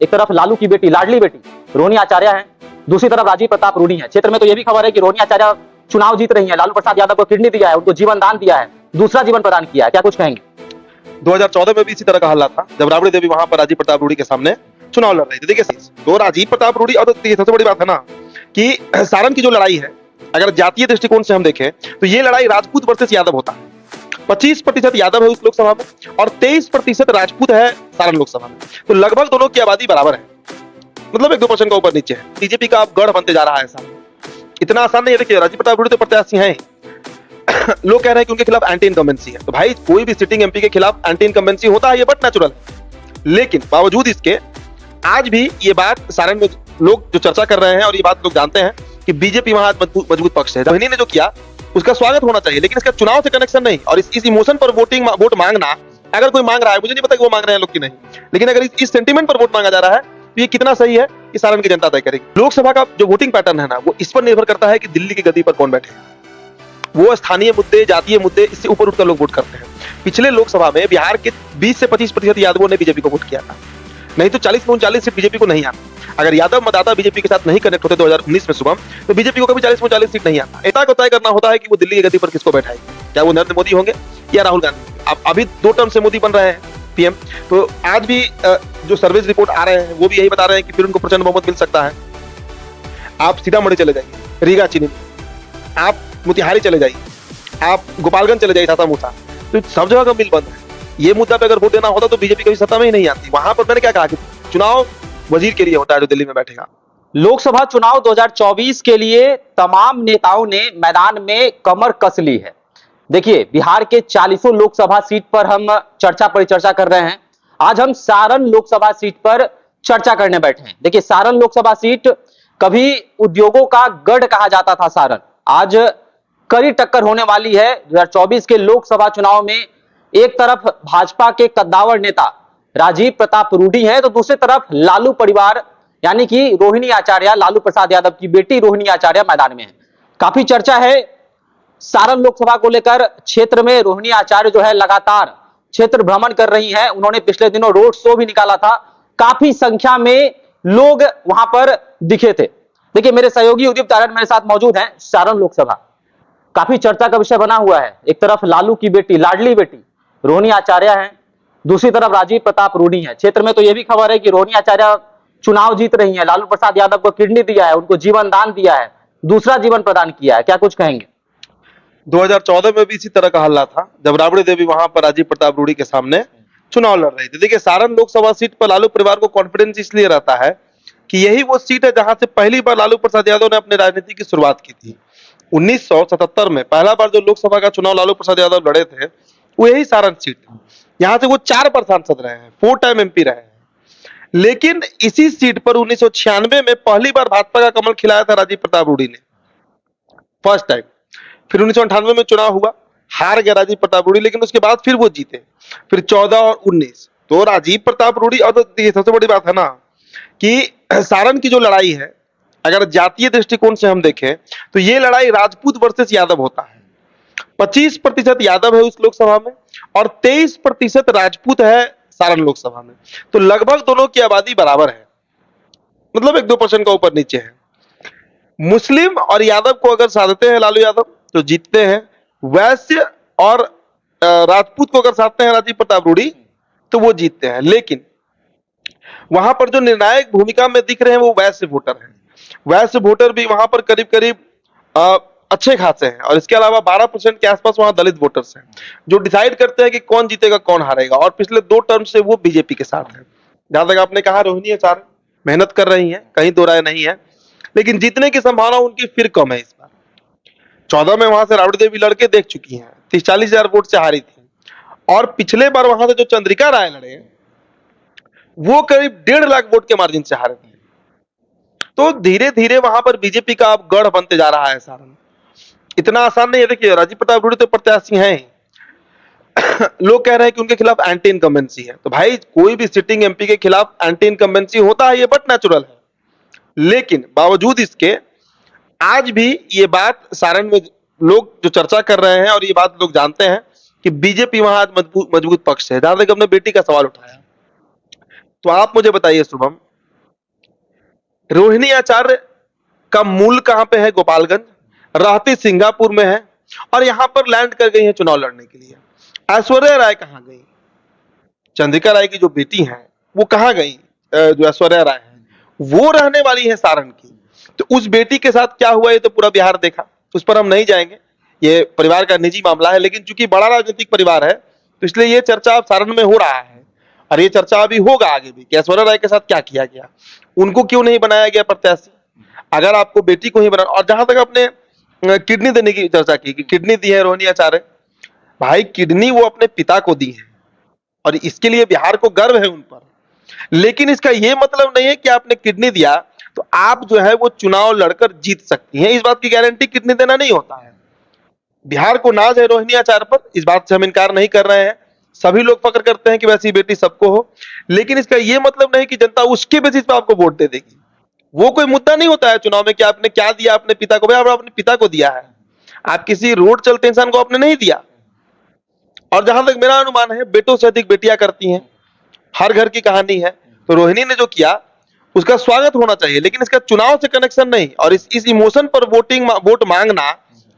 एक तरफ लालू की बेटी, लाडली बेटी रोहिणी आचार्य है, दूसरी तरफ राजीव प्रताप रूडी है। क्षेत्र में तो यह भी खबर है कि रोहिणी आचार्य चुनाव जीत रही है, लालू प्रसाद यादव को किडनी दिया है, उनको जीवन दान दिया है, दूसरा जीवन प्रदान किया है। क्या कुछ कहेंगे? 2014 में भी इसी तरह का हल्ला था जब राबड़ी देवी वहां पर राजीव प्रताप रूडी के सामने चुनाव लड़ रही थी। देखिए, तो राजीव प्रताप रूडी, और तो सबसे बड़ी बात है ना कि सारण की जो लड़ाई है, अगर जातीय दृष्टिकोण से हम देखें तो ये लड़ाई राजपूत वर्सेस यादव होता है। 25% यादव है उस लोकसभा में और 23% राजपूत है सारण लोकसभा में, तो लगभग दोनों की आबादी बराबर है, मतलब 1-2% का ऊपर नीचे है। बीजेपी का अब गढ़ बनते जा रहा है सारण। इतना आसान नहीं है। देखिए, राजीव प्रताप रूडी तो प्रत्याशी हैं, लोग कह रहे हैं कि उनके खिलाफ एंटी इनकम्बेंसी है, तो भाई कोई भी सिटिंग एमपी के खिलाफ एंटी इनकम्बेंसी होता है, ये बट नेचुरल है। लेकिन बावजूद इसके आज भी ये बात सारण में लोग जो चर्चा कर रहे हैं और ये बात लोग जानते हैं कि बीजेपी वहां मजबूत पक्ष है। रोहिणी ने जो किया उसका स्वागत होना चाहिए, लेकिन इसका चुनाव से कनेक्शन नहीं। और इस इमोशन पर वोट मांगना, अगर कोई मांग रहा है, मुझे नहीं पता कि वो मांग रहे हैं लोग कि नहीं, लेकिन अगर इस सेंटीमेंट पर वोट मांगा जा रहा है तो ये कितना सही है कि सारण की जनता तय करेगी। लोकसभा का जो वोटिंग पैटर्न है ना, वो इस पर निर्भर करता है कि दिल्ली की गद्दी पर कौन बैठे। वो स्थानीय मुद्दे, जातीय मुद्दे, इससे ऊपर उठकर लोग वोट करते हैं। पिछले लोकसभा में बिहार के 20 से 25% यादवों ने बीजेपी को वोट किया था, नहीं तो 40 में 39 सीट बीजेपी को नहीं आती। अगर यादव मतदाता बीजेपी के साथ नहीं कनेक्ट होते 2019 में सुबह, तो बीजेपी को कभी 40 में 40 सीट नहीं आता। नेता को तय करना होता है कि वो दिल्ली की गद्दी पर किसको बैठाएगी, क्या वो नरेंद्र मोदी होंगे या राहुल गांधी। अब अभी 2 टर्म से मोदी बन रहे हैं पीएम, तो आज भी जो सर्विस रिपोर्ट आ रहे हैं वो भी यही बता रहे हैं कि फिर उनको प्रचंड बहुमत मिल सकता है। आप सीतामढ़ी चले जाइए, रीगा चीनी, आप मोतिहारी चले जाइए, आप गोपालगंज चले जाइए, सासामूसा, तो सब जगह का मिल बंद है। ये मुद्दा पे अगर वोट देना होता तो बीजेपी कभी सत्ता में ही नहीं आती। वहां पर मैंने क्या कहा कि चुनाव वजीर के लिए होता है जो दिल्ली में बैठेगा। लोकसभा चुनाव 2024 के लिए तमाम नेताओं ने मैदान में कमर कस ली है। देखिए, बिहार के 40 लोकसभा सीट पर हम चर्चा परिचर्चा कर रहे हैं। आज हम सारण लोकसभा सीट पर चर्चा करने बैठे हैं। देखिए, सारण लोकसभा सीट कभी उद्योगों का गढ़ कहा जाता था सारण, आज कड़ी टक्कर होने वाली है 2024 के लोकसभा चुनाव में। एक तरफ भाजपा के कद्दावर नेता राजीव प्रताप रूडी हैं, तो दूसरी तरफ लालू परिवार यानी कि रोहिणी आचार्य, लालू प्रसाद यादव की बेटी रोहिणी आचार्य मैदान में है। काफी चर्चा है सारण लोकसभा को लेकर। क्षेत्र में रोहिणी आचार्य जो है लगातार क्षेत्र भ्रमण कर रही हैं। उन्होंने पिछले दिनों रोड शो भी निकाला था, काफी संख्या में लोग वहां पर दिखे थे। देखिए, मेरे सहयोगी उदीप तारड़ मेरे साथ मौजूद हैं। सारण लोकसभा काफी चर्चा का विषय बना हुआ है। एक तरफ लालू की बेटी, लाडली बेटी रोहिणी आचार्य है, दूसरी तरफ राजीव प्रताप रूडी है। क्षेत्र में तो यह भी खबर है कि रोहिणी आचार्य चुनाव जीत रही है, लालू प्रसाद यादव को किडनी दिया है, उनको जीवन दान दिया है, दूसरा जीवन प्रदान किया है। क्या कुछ कहेंगे? 2014 में भी इसी तरह का हल्ला था जब राबड़ी देवी वहां पर राजीव प्रताप रूडी के सामने चुनाव लड़ रही थी। देखिए, सारण लोकसभा सीट पर लालू परिवार को कॉन्फिडेंस इसलिए रहता है कि यही वो सीट है जहां से पहली बार लालू प्रसाद यादव ने अपनी राजनीति की शुरुआत की थी। 1977 में पहला बार जो लोकसभा का चुनाव लालू प्रसाद यादव लड़े थे, वो यही सारण सीट थी। यहां से वो 4 बार सांसद रहे हैं, 4 टाइम एमपी रहे हैं। लेकिन इसी सीट पर 1996 में पहली बार भाजपा का कमल खिलाया था राजीव प्रताप रूडी ने, फर्स्ट टाइम। फिर 1998 में चुनाव हुआ, हार गया राजीव प्रताप रूडी, लेकिन उसके बाद फिर वो जीते, फिर 14 और 19। तो राजीव प्रताप रूडी, और तो सबसे बड़ी बात है ना कि सारण की जो लड़ाई है, अगर जातीय दृष्टिकोण से हम देखें तो ये लड़ाई राजपूत वर्सेस यादव होता है। 25% यादव है उस लोकसभा में और 23% राजपूत है सारण लोकसभा में, तो लगभग दोनों की आबादी बराबर है, मतलब 1-2% का ऊपर नीचे है। मुस्लिम और यादव को अगर साधते हैं लालू यादव तो जीतते हैं, वैश्य और राजपूत को अगर साधते हैं राजीव प्रताप रूडी तो वो जीतते हैं। लेकिन वहां पर जो निर्णायक भूमिका में दिख रहे हैं वो वैश्य वोटर हैं। वैश्य वोटर भी वहां पर करीब करीब अच्छे खासे हैं, और इसके अलावा 12% के आसपास वहां दलित वोटर्स हैं जो डिसाइड करते हैं कि कौन जीतेगा कौन हारेगा। और पिछले 2 टर्म से वो बीजेपी के साथ है। जहां तक आपने कहा रोहिणी आचार्य मेहनत कर रही हैं, कहीं दो राय नहीं है, लेकिन जीतने की संभावना उनकी फिर कम है। इस बार 14 में वहां से राबड़ी देवी लड़के देख चुकी हैं, 30-40 हजार वोट से हारी थी, और पिछले बार वहां से जो चंद्रिका राय लड़े वो करीब 1.5 लाख वोट के मार्जिन से हारे थे। तो धीरे धीरे वहां पर बीजेपी का अब गढ़ बनते जा रहा है सारण। इतना आसान नहीं है। देखिए, राजीव प्रताप रूडी तो प्रत्याशी हैं, लोग कह रहे हैं कि उनके खिलाफ एंटी इनकम्बेंसी है, तो भाई कोई भी सिटिंग एमपी के खिलाफ एंटी इनकम्बेंसी होता है, ये बट नेचुरल है। लेकिन बावजूद इसके आज भी ये बात सारण में लोग जो चर्चा कर रहे हैं और ये बात लोग जानते हैं कि बीजेपी वहां मजबूत पक्ष है। जहां तक अपने बेटी का सवाल उठाया, तो आप मुझे बताइए शुभम रोहिणी आचार्य का मूल कहां पे है? गोपालगंज, रहती सिंगापुर में है और यहां पर लैंड कर गई है चुनाव लड़ने के लिए। ऐश्वर्या राय कहां गई? चंद्रिका राय की जो बेटी है वो कहां गई? जो ऐश्वर्या राय है वो रहने वाली है सारण की। तो उस बेटी के साथ क्या हुआ ये तो पूरा बिहार देखा, उस पर हम नहीं जाएंगे, ये परिवार का निजी मामला है। लेकिन चूंकि बड़ा राजनीतिक परिवार है तो इसलिए ये चर्चा अब सारण में हो रहा है और ये चर्चा अभी होगा आगे भी कि ऐश्वर्या राय के साथ क्या किया गया, उनको क्यों नहीं बनाया गया प्रत्याशी। अगर आपको बेटी को ही बना, और जहां तक अपने किडनी देने की चर्चा की कि किडनी दी है रोहिणी आचार्य, भाई किडनी वो अपने पिता को दी है और इसके लिए बिहार को गर्व है उन पर। लेकिन इसका यह मतलब नहीं है कि आपने किडनी दिया तो आप जो है वो चुनाव लड़कर जीत सकती हैं। इस बात की गारंटी किडनी देना नहीं होता है। बिहार को नाज है रोहिणी आचार्य पर, इस बात से हम इनकार नहीं कर रहे हैं। सभी लोग फक्र करते हैं कि वैसी बेटी सबको हो, लेकिन इसका यह मतलब नहीं कि जनता उसके बेसिस पर आपको वोट दे देगी। वो कोई मुद्दा नहीं होता है चुनाव में कि आपने क्या दिया अपने पिता को। भाई आपने पिता को दिया है, आप किसी रोड चलते इंसान को आपने नहीं दिया। और जहां तक मेरा अनुमान है बेटों से अधिक बेटियां करती हैं, हर घर की कहानी है। तो रोहिणी ने जो किया उसका स्वागत होना चाहिए, लेकिन इसका चुनाव से कनेक्शन नहीं। और इस इमोशन पर वोट मांगना,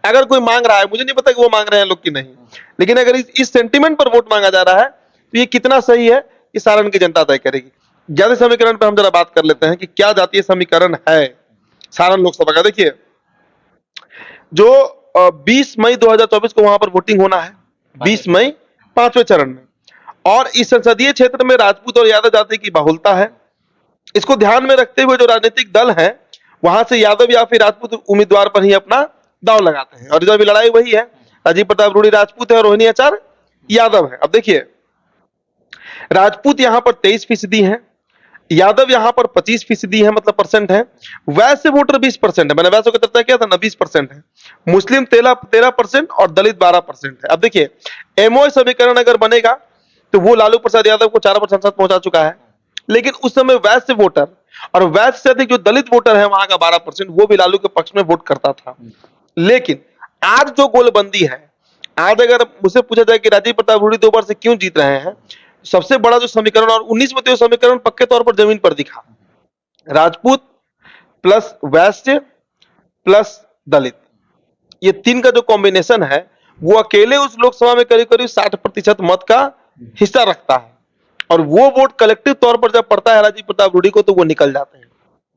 अगर कोई मांग रहा है, मुझे नहीं पता कि वो मांग रहे हैं लोग कि नहीं, लेकिन अगर इस सेंटिमेंट पर वोट मांगा जा रहा है तो ये कितना सही है ये सारण की जनता तय करेगी। जातीय समीकरण पर हम जरा बात कर लेते हैं कि क्या जातीय समीकरण है सारण लोकसभा का। देखिए जो 20 मई 2024 को वहां पर वोटिंग होना है, 20 मई 5वें चरण में, और इस संसदीय क्षेत्र में राजपूत और यादव जाति की बहुलता है। इसको ध्यान में रखते हुए जो राजनीतिक दल हैं वहां से यादव या फिर राजपूत उम्मीदवार पर ही अपना दांव लगाते हैं। और जब लड़ाई वही है, राजीव प्रताप रूडी राजपूत है और रोहिणी आचार्य यादव है। अब देखिए राजपूत यहां पर 23% है, यादव यहां पर 25% है, मतलब परसेंट है। वैश्य वोटर 20% है, मैंने वैश्य का चर्चा किया था ना, 20% है। मुस्लिम 13% और दलित 12% है। अब देखिए एमओ समीकरण अगर बनेगा तो वो लालू प्रसाद यादव को 4 संसद पहुंचा चुका है, लेकिन उस समय वैश्य वोटर और वैश्य से अधिक जो दलित वोटर है वहां का 12%, वो भी लालू के पक्ष में वोट करता था। लेकिन आज जो गोलबंदी है, आज अगर मुझसे पूछा जाए कि राजीव प्रताप रूडी 2 बार से क्यों जीत रहे हैं, सबसे बड़ा जो समीकरण, और 19 में तो समीकरण पक्के तौर पर जमीन पर दिखा, राजपूत प्लस वैश्य प्लस दलित, ये 3 का जो कॉम्बिनेशन है वो अकेले उस लोकसभा में करीब करीब 60% मत का हिस्सा रखता है। और वो वोट कलेक्टिव तौर पर जब पड़ता है राजीव प्रताप रूडी को तो वो निकल जाते हैं।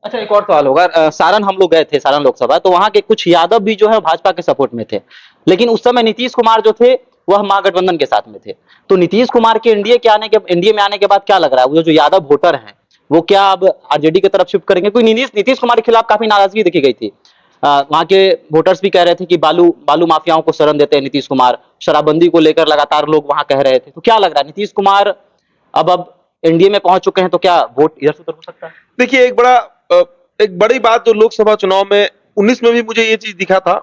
अच्छा एक और सवाल होगा, सारण हम लोग गए थे, सारण लोकसभा, तो वहां के कुछ यादव भी जो है भाजपा के सपोर्ट में थे, लेकिन उस समय नीतीश कुमार जो थे वह महागठबंधन के साथ में थे। तो नीतीश कुमार के एनडीए में आने के बाद क्या लग रहा है, वो जो यादव वोटर हैं वो क्या अब आरजेडी की तरफ शिफ्ट करेंगे? कोई नीतीश कुमार के खिलाफ काफी नाराजगी देखी गई थी, वहां के वोटर्स भी कह रहे थे कि बालू माफियाओं को शरण देते हैं नीतीश कुमार, शराबबंदी को लेकर लगातार लोग वहां कह रहे थे। तो क्या लग रहा है नीतीश कुमार अब एनडीए में पहुंच चुके हैं तो क्या वोट इधर से उधर हो सकता है? देखिए एक बड़ी बात जो लोकसभा चुनाव में 19 में भी मुझे ये चीज दिखा था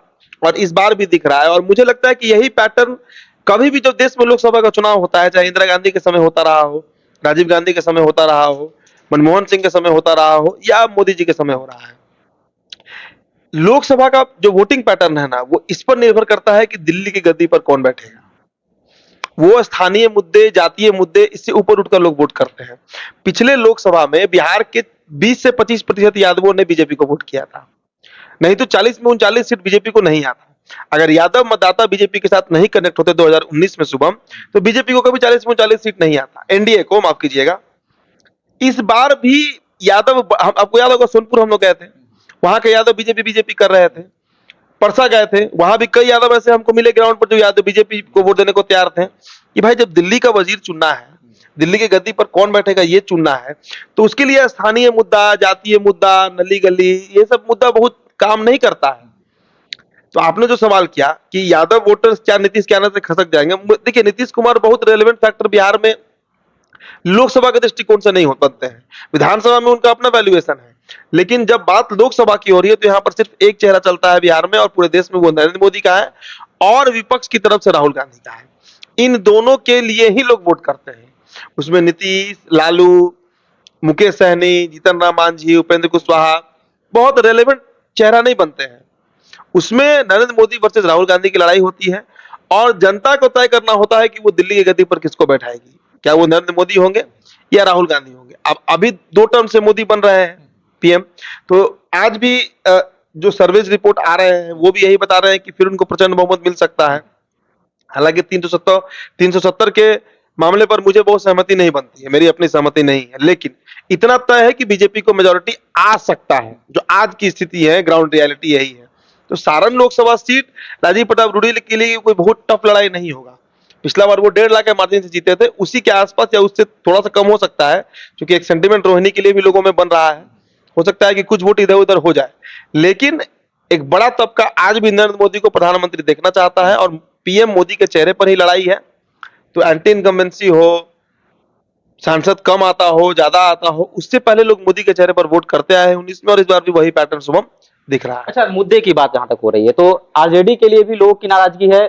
और इस बार भी दिख रहा है, और मुझे लगता है कि यही पैटर्न कभी भी जब देश में लोकसभा का चुनाव होता है, चाहे इंदिरा गांधी के समय होता रहा हो, राजीव गांधी के समय होता रहा हो, मनमोहन सिंह के समय होता रहा हो, या मोदी जी के समय हो रहा है, लोकसभा का जो वोटिंग पैटर्न है ना वो इस पर निर्भर करता है कि दिल्ली की गद्दी पर कौन बैठेगा। वो स्थानीय मुद्दे, जातीय मुद्दे, इससे ऊपर उठकर लोग वोट करते हैं। पिछले लोकसभा में बिहार के 20 से 25% यादवों ने बीजेपी को वोट किया था, नहीं तो 40 में 39 सीट बीजेपी को नहीं आता। अगर यादव मतदाता बीजेपी के साथ नहीं कनेक्ट होते 2019 में शुभम, तो बीजेपी को कभी 40 में 40 सीट नहीं आता, एनडीए को, माफ कीजिएगा। इस बार भी यादव, आपको याद होगा सोनपुर हम लोग गए थे, वहां के यादव बीजेपी कर रहे थे। परसा गए थे, वहां भी कई यादव ऐसे हमको मिले ग्राउंड पर जो यादव बीजेपी को वोट देने को तैयार थे। कि भाई जब दिल्ली का वजीर चुनना है, दिल्ली की गद्दी पर कौन बैठेगा ये चुनना है, तो उसके लिए स्थानीय मुद्दा, जातीय मुद्दा, नली गली, ये सब मुद्दा बहुत काम नहीं करता है। तो आपने जो सवाल किया कि यादव वोटर्स क्या नीतीश के आने से खसक जाएंगे, देखिए नीतीश कुमार बहुत रेलेवेंट फैक्टर बिहार में लोकसभा के दृष्टिकोण से नहीं बनते हैं, विधानसभा में उनका अपना वैल्यूएशन है, लेकिन जब बात लोकसभा की हो रही है तो यहाँ पर सिर्फ एक चेहरा चलता है बिहार में और पूरे देश में, वो नरेंद्र मोदी का है और विपक्ष की तरफ से राहुल गांधी का है। इन दोनों के लिए ही लोग वोट करते हैं। उसमें नीतीश, लालू, मुकेश सहनी, जीतन राम मांझी, उपेंद्र कुशवाहा बहुत रेलेवेंट चेहरा नहीं बनते हैं। उसमें नरेंद्र मोदी वर्सेस राहुल गांधी की लड़ाई होती है और जनता को तय करना होता है कि वो दिल्ली की गद्दी पर किसको बैठाएगी, क्या वो नरेंद्र मोदी होंगे या राहुल गांधी होंगे। अब अभी 2 टर्म से मोदी बन रहे हैं, पीएम। तो आज भी जो सर्वेज रिपोर्ट आ रहे हैं वो भी यही बता रहे हैं कि फिर उनको प्रचंड बहुमत मिल सकता है। हालांकि 370 के मामले पर मुझे बहुत सहमति नहीं बनती है, मेरी अपनी सहमति नहीं है, लेकिन इतना तय है कि बीजेपी को मेजोरिटी आ सकता है। जो आज की स्थिति है, ग्राउंड रियलिटी यही है। तो सारण लोकसभा सीट राजीव प्रताप रूडी के लिए कोई बहुत टफ लड़ाई नहीं होगा। पिछला बार वो 1.5 लाख के मार्जिन से जीते थे, उसी के आसपास या उससे थोड़ा सा कम हो सकता है, क्योंकि एक सेंटिमेंट रोहिणी के लिए भी लोगों में बन रहा है। हो सकता है कि कुछ वोट इधर उधर हो जाए, लेकिन एक बड़ा तबका आज भी नरेंद्र मोदी को प्रधानमंत्री देखना चाहता है और पीएम मोदी के चेहरे पर ही लड़ाई है। तो एंटी इनकम्बेंसी हो, सांसद कम आता हो, ज्यादा आता हो, उससे पहले लोग मोदी के चेहरे पर वोट करते आए हैं 19 में, और इस बार भी वही पैटर्न शुभम दिख रहा है। अच्छा, मुद्दे की बात जहां तक हो रही है तो आरजेडी के लिए भी लोगों की नाराजगी है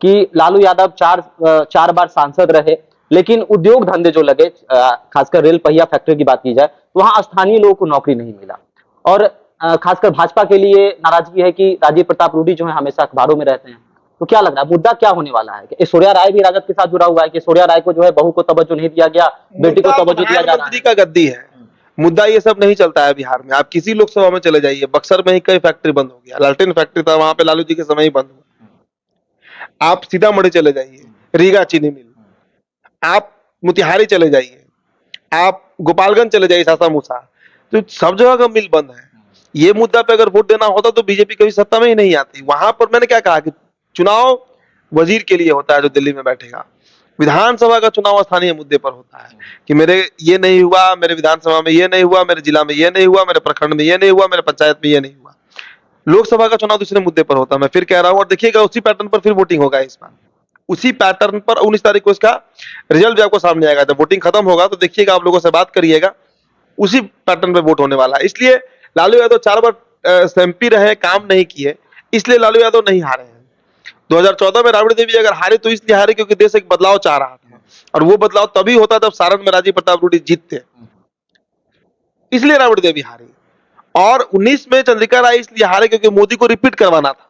कि लालू यादव चार बार सांसद रहे, लेकिन उद्योग धंधे जो लगे, खासकर रेल पहिया फैक्ट्री की बात की जाए तो वहां स्थानीय लोगों को नौकरी नहीं मिला। और खासकर भाजपा के लिए नाराजगी है कि राजीव प्रताप रूडी जो है हमेशा अखबारों में रहते हैं। तो क्या लग रहा है, मुद्दा क्या होने वाला है? ऐश्वर्या राय भी राजद के साथ जुड़ा हुआ है कि ऐश्वर्या राय को जो है बहू को तवज्जो नहीं दिया गया, बेटी को तवज्जो दिया जा रहा है। प्रधानमंत्री का गद्दी है, मुद्दा ये सब नहीं चलता है बिहार में। आप किसी लोकसभा में चले जाइए, बक्सर में ही कई फैक्ट्री बंद हो गया, लालटेन फैक्ट्री था वहां पे लालू जी के समय ही बंद हुआ। आप सीतामढ़ी चले जाइए, रीगा चीनी मिल, आप मोतिहारी चले जाइए, आप गोपालगंज चले जाइए, सासा मूसा, तो सब जगह का मिल बंद है। ये मुद्दा पे अगर वोट देना होता तो बीजेपी कभी सत्ता में ही नहीं आती। वहां पर मैंने क्या कहा कि चुनाव वजीर के लिए होता है जो दिल्ली में बैठेगा, विधानसभा का चुनाव स्थानीय मुद्दे पर होता है कि मेरे ये नहीं हुआ, मेरे विधानसभा में ये नहीं हुआ, मेरे जिला में ये नहीं हुआ, मेरे प्रखंड में ये नहीं हुआ, मेरे पंचायत में ये नहीं हुआ। लोकसभा का चुनाव दूसरे मुद्दे पर होता है। मैं फिर कह रहा हूं, और देखिएगा उसी पैटर्न पर फिर वोटिंग होगा इस बार। उसी पैटर्न पर 19 तारीख को इसका रिजल्ट भी आपको सामने आएगा। जब वोटिंग खत्म होगा तो देखिएगा, आप लोगों से बात करिएगा, उसी पैटर्न पर वोट होने वाला है। इसलिए लालू यादव 4 बार एमपी रहे, काम नहीं किए, इसलिए लालू यादव नहीं हारे हैं। 2014 में राबड़ी देवी अगर हारे तो इसलिए हारे क्योंकि देश एक बदलाव चाह रहा था, और वो बदलाव तभी होता जब सारण में राजीव प्रताप रूडी जीतते, इसलिए राबड़ी देवी हारी। और 19 में चंद्रिका राय इसलिए हारे क्योंकि मोदी को रिपीट करवाना था,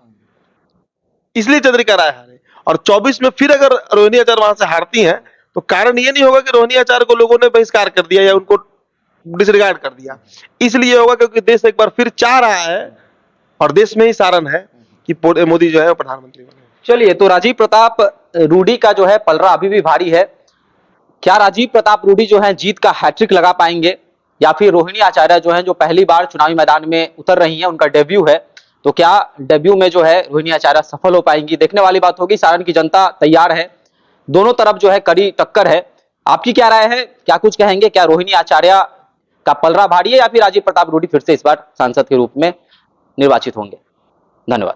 इसलिए चंद्रिका राय हारे। और 24 में फिर अगर रोहिणी आचार्य वहां से हारती हैं तो कारण ये नहीं होगा कि रोहिणी आचार्य को लोगों ने बहिष्कार कर दिया या उनको डिसरिगार्ड कर दिया, इसलिए होगा क्योंकि देश एक बार फिर चाह रहा है, और देश में ही सारण है कि मोदी जो है प्रधानमंत्री बने। चलिए, तो राजीव प्रताप रूडी का जो है पलड़ा अभी भी भारी है। क्या राजीव प्रताप रूडी जो है जीत का हैट्रिक लगा पाएंगे, या फिर रोहिणी आचार्य जो है जो पहली बार चुनावी मैदान में उतर रही हैं, उनका डेब्यू है, तो क्या डेब्यू में जो है रोहिणी आचार्य सफल हो पाएंगी? देखने वाली बात होगी। सारण की जनता तैयार है, दोनों तरफ जो है कड़ी टक्कर है। आपकी क्या राय है, क्या कुछ कहेंगे? क्या रोहिणी आचार्य का पलड़ा भारी है या फिर राजीव प्रताप रूडी फिर से इस बार सांसद के रूप में निर्वाचित होंगे? धन्यवाद।